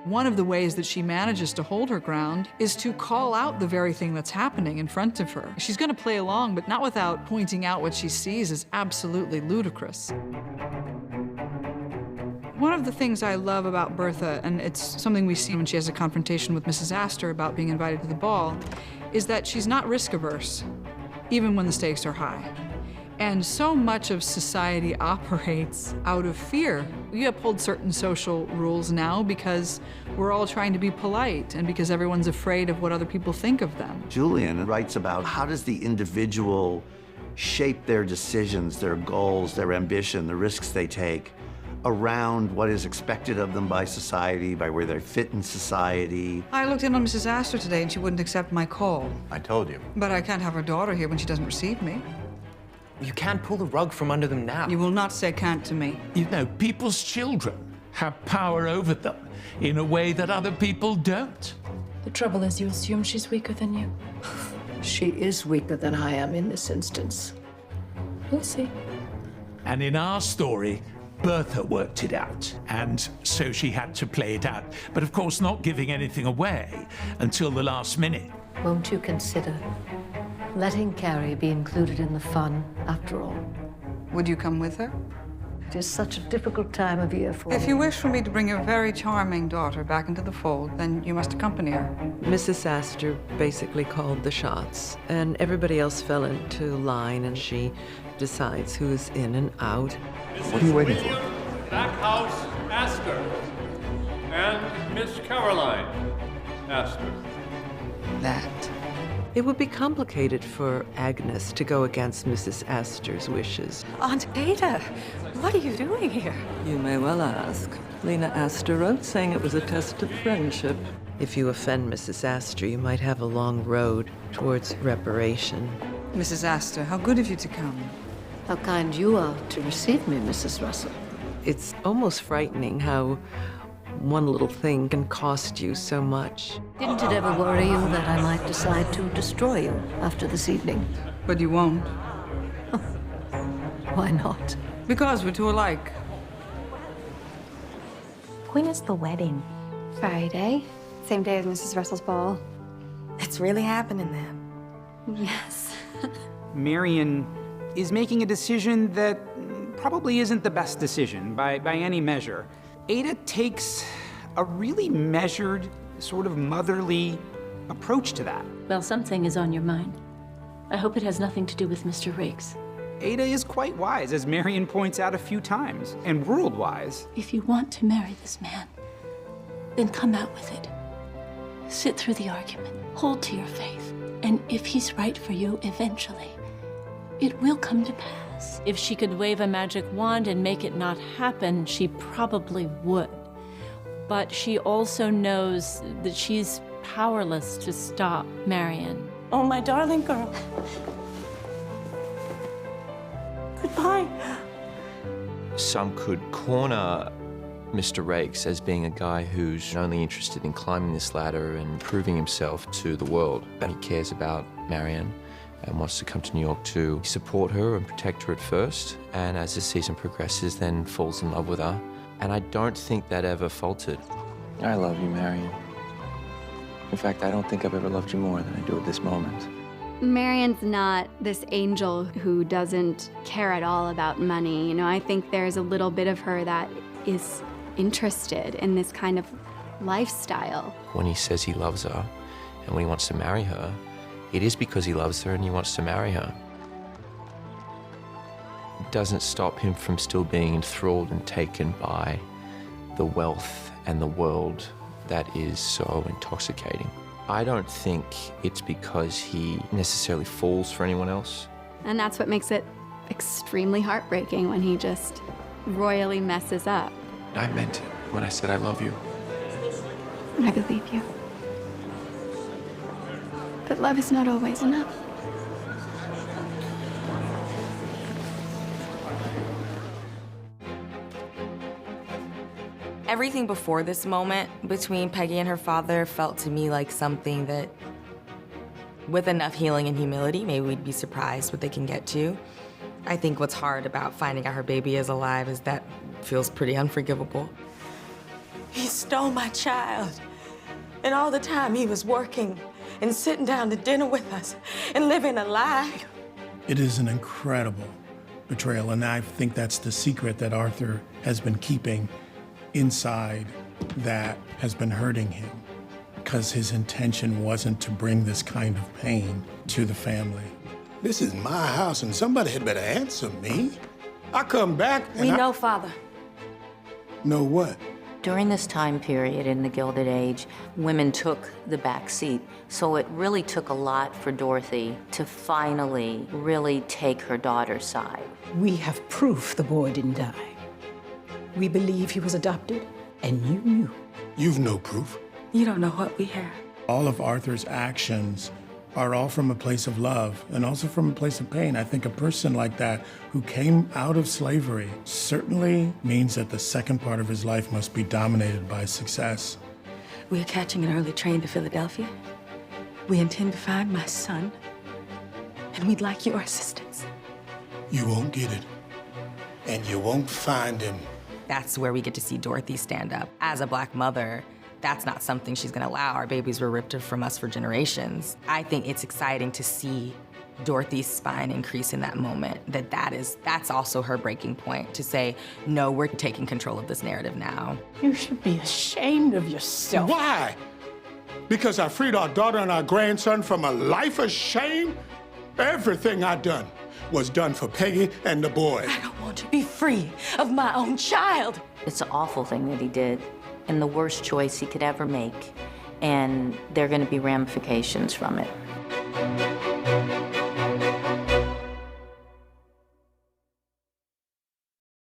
One of the ways that she manages to hold her ground is to call out the very thing that's happening in front of her. She's going to play along, but not without pointing out what she sees as absolutely ludicrous. One of the things I love about Bertha, and it's something we see when she has a confrontation with Mrs. Astor about being invited to the ball, is that she's not risk-averse, even when the stakes are high. And so much of society operates out of fear. We uphold certain social rules now because we're all trying to be polite and because everyone's afraid of what other people think of them. Julian writes about how does the individual shape their decisions, their goals, their ambition, the risks they take around what is expected of them by society, by where they fit in society. I looked in on Mrs. Astor today and she wouldn't accept my call. I told you. But I can't have her daughter here when she doesn't receive me. You can't pull the rug from under them now. You will not say can't to me. You know, people's children have power over them in a way that other people don't. The trouble is you assume she's weaker than you. She is weaker than I am in this instance. We'll see. And in our story, Bertha worked it out, and so she had to play it out. But of course, not giving anything away until the last minute. Won't you consider letting Carrie be included in the fun, after all? Would you come with her? It is such a difficult time of year for If me. you wish for me to bring your very charming daughter back into the fold, then you must accompany her. Mrs. Astor basically called the shots, and everybody else fell into line, and she decides who's in and out. What are you waiting for? Backhouse Astor and Miss Caroline Astor. That. It would be complicated for Agnes to go against Mrs. Astor's wishes. Aunt Ada, what are you doing here? You may well ask. Lena Astor wrote saying it was a test of friendship. If you offend Mrs. Astor, you might have a long road towards reparation. Mrs. Astor, how good of you to come. How kind you are to receive me, Mrs. Russell. It's almost frightening how one little thing can cost you so much. Didn't it ever worry you that I might decide to destroy you after this evening? But you won't. Why not? Because we're too alike. When is the wedding? Friday, same day as Mrs. Russell's ball. It's really happening then. Yes. Marion is making a decision that probably isn't the best decision by any measure. Ada takes a really measured, sort of motherly approach to that. Well, something is on your mind. I hope it has nothing to do with Mr. Riggs. Ada is quite wise, as Marion points out a few times, and world-wise. If you want to marry this man, then come out with it. Sit through the argument. Hold to your faith. And if he's right for you eventually, it will come to pass. If she could wave a magic wand and make it not happen, she probably would. But she also knows that she's powerless to stop Marion. Oh, my darling girl. Goodbye. Some could corner Mr. Rakes as being a guy who's only interested in climbing this ladder and proving himself to the world. That he cares about Marion and wants to come to New York to support her and protect her at first, and as the season progresses, then falls in love with her. And I don't think that ever faltered. I love you, Marion. In fact, I don't think I've ever loved you more than I do at this moment. Marion's not this angel who doesn't care at all about money. You know, I think there's a little bit of her that is interested in this kind of lifestyle. When he says he loves her and when he wants to marry her, it is because he loves her and he wants to marry her. It doesn't stop him from still being enthralled and taken by the wealth and the world that is so intoxicating. I don't think it's because he necessarily falls for anyone else. And that's what makes it extremely heartbreaking when he just royally messes up. I meant it when I said I love you. I believe you. But love is not always enough. Everything before this moment between Peggy and her father felt to me like something that, with enough healing and humility, maybe we'd be surprised what they can get to. I think what's hard about finding out her baby is alive is that feels pretty unforgivable. He stole my child. And all the time he was working and sitting down to dinner with us and living a lie. It is an incredible betrayal, and I think that's the secret that Arthur has been keeping inside that has been hurting him, because his intention wasn't to bring this kind of pain to the family. This is my house, and somebody had better answer me. I come back and We know, Father. Know what? During this time period in the Gilded Age, women took the back seat. So it really took a lot for Dorothy to finally really take her daughter's side. We have proof the boy didn't die. We believe he was adopted, and you knew. You've no proof. You don't know what we have. All of Arthur's actions are all from a place of love and also from a place of pain. I think a person like that who came out of slavery certainly means that the second part of his life must be dominated by success. We are catching an early train to Philadelphia. We intend to find my son, and we'd like your assistance. You won't get it, and you won't find him. That's where we get to see Dorothy stand up. As a Black mother, that's not something she's gonna allow. Our babies were ripped from us for generations. I think it's exciting to see Dorothy's spine increase in that moment, that's also her breaking point, to say, no, we're taking control of this narrative now. You should be ashamed of yourself. Why? Because I freed our daughter and our grandson from a life of shame? Everything I done was done for Peggy and the boy. I don't want to be free of my own child. It's an awful thing that he did, and the worst choice he could ever make. And there are going to be ramifications from it.